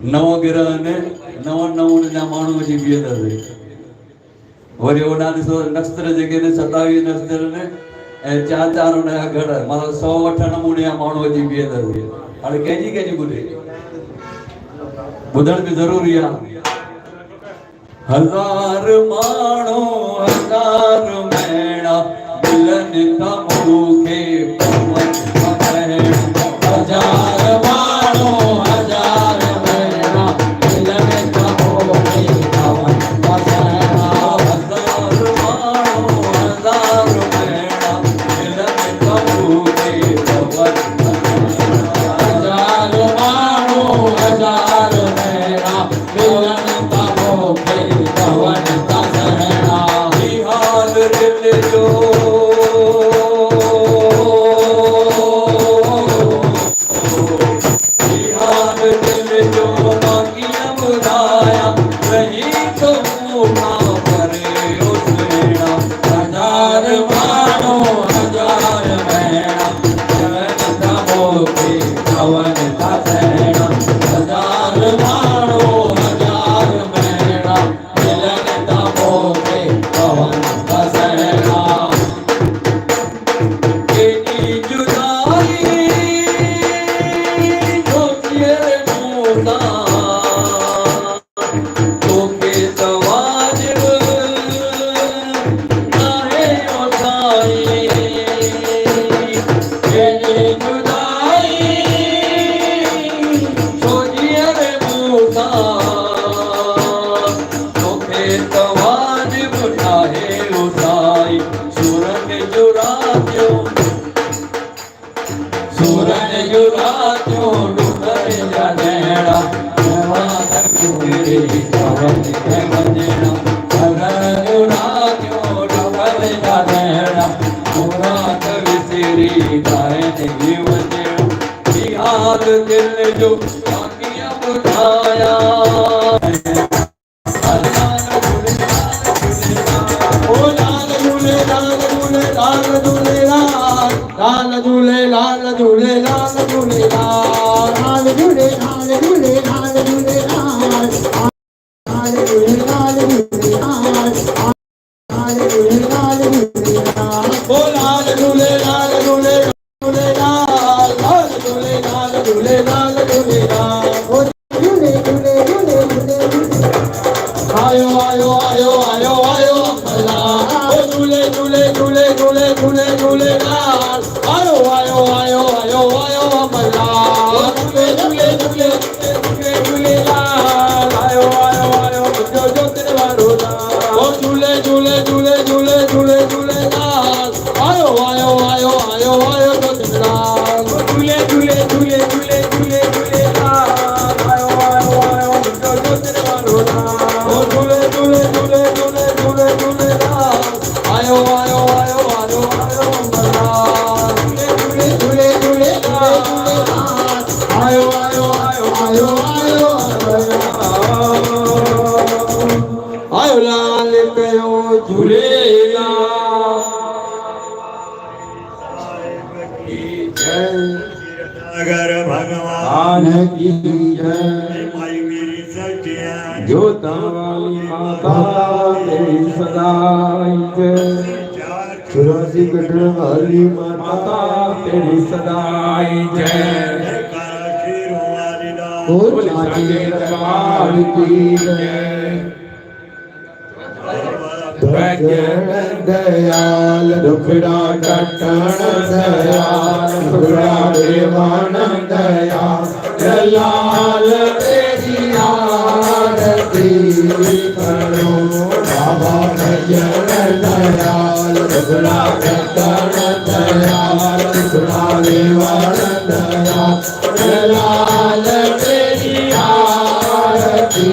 नव गिरह ने नव नमूने जा माण्हू जी बीहंदसि वरी ओॾा ॾिसो नक्षत्र जेके ने 27 नक्षत्र ने ऐं 4 उनजा गढ़ मतिलबु 108 नमूने जा माण्हू जी बीहंदसि हाणे कंहिंजी ॿुधे ॿुधण बि ज़रूरी आहे हज़ार माण्हू हज़ार मेणा मिलनि था मूंखे हज़ार माण्हू हज़ार मेणा मिलनि था मूंखे हज़ार माण्हू हज़ार मेणा मिलनि था मूंखे हज़ार माण्हू हज़ार मेणा मिलनि था मूंखे पवन था सहणा हाल दिल जो दयाल दुखड़ा कटण दयाल दुखड़ा देवान दयाल दयाल तेरी आरती करो बाबा भजन दयाल दुखड़ा कटण दयाल दुखड़ा देवान दयाल दयाल तेरी आरती